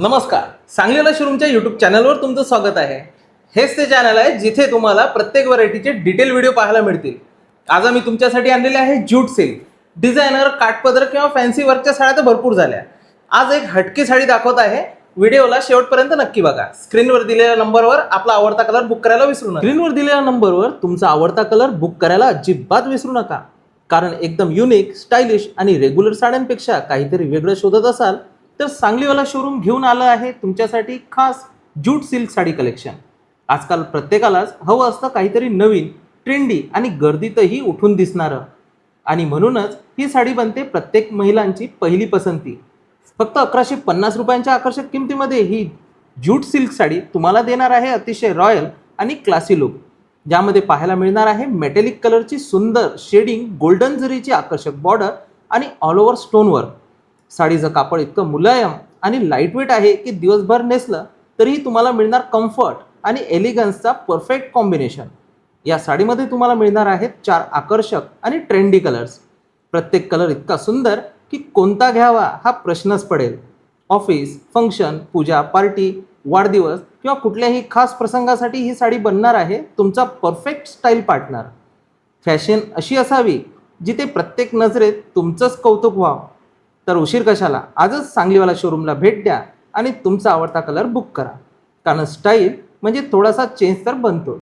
नमस्कार, सांगलीला शोरूमच्या यूट्यूब चॅनलवर तुमचं स्वागत आहे. हेच ते चॅनल आहे जिथे तुम्हाला प्रत्येक व्हरायटीचे डिटेल व्हिडिओ पाहायला मिळतील. आज आम्ही तुमच्यासाठी आणलेले आहे ज्यूट सिल्क, डिझायनर, काठपदर किंवा फॅन्सी वर्कच्या साड्या तर भरपूर झाल्या. आज एक हटकी साडी दाखवत आहे. व्हिडिओला शेवटपर्यंत नक्की बघा. स्क्रीनवर दिलेल्या नंबरवर आपला आवडता कलर बुक करायला विसरू नका. स्क्रीनवर दिलेल्या नंबरवर तुमचा आवडता कलर बुक करायला अजिबात विसरू नका. कारण एकदम युनिक, स्टायलिश आणि रेग्युलर साड्यांपेक्षा काहीतरी वेगळं शोधत असाल तर सांगलीवाला शोरूम घेऊन आलं आहे तुमच्यासाठी खास ज्यूट सिल्क साडी कलेक्शन. आजकाल प्रत्येकालाच हवं असतं काहीतरी नवीन, ट्रेंडी आणि गर्दीतही उठून दिसणारं. आणि म्हणूनच ही साडी बनते प्रत्येक महिलांची पहिली पसंती. फक्त 1150 रुपयांच्या आकर्षक किमतीमध्ये ही ज्यूट सिल्क साडी तुम्हाला देणार आहे अतिशय रॉयल आणि क्लासी लुक, ज्यामध्ये पाहायला मिळणार आहे मेटॅलिक कलरची सुंदर शेडिंग, गोल्डन जरीची आकर्षक बॉर्डर आणि ऑल ओव्हर स्टोन वर्क. साडीचं कापड इतकं मुलायम आणि लाईटवेट आहे की दिवसभर नेसलं तरीही तुम्हाला मिळणार कम्फर्ट आणि एलिगन्सचा परफेक्ट कॉम्बिनेशन. या साडीमध्ये तुम्हाला मिळणार आहेत 4 आकर्षक आणि ट्रेंडी कलर्स. प्रत्येक कलर इतका सुंदर की कोणता घ्यावा हा प्रश्नच पडेल. ऑफिस, फंक्शन, पूजा, पार्टी, वाढदिवस किंवा कुठल्याही खास प्रसंगासाठी ही साडी बनणार आहे तुमचा परफेक्ट स्टाईल पार्टनर. फॅशन अशी असावी जिथे प्रत्येक नजरेत तुमचंच कौतुक व्हावं. तर उशीर कशाला, आजच सांगलीवाला शोरूमला भेट द्या आणि तुमचा आवडता कलर बुक करा. कारण स्टाईल म्हणजे थोडासा चेंज तर बनतो.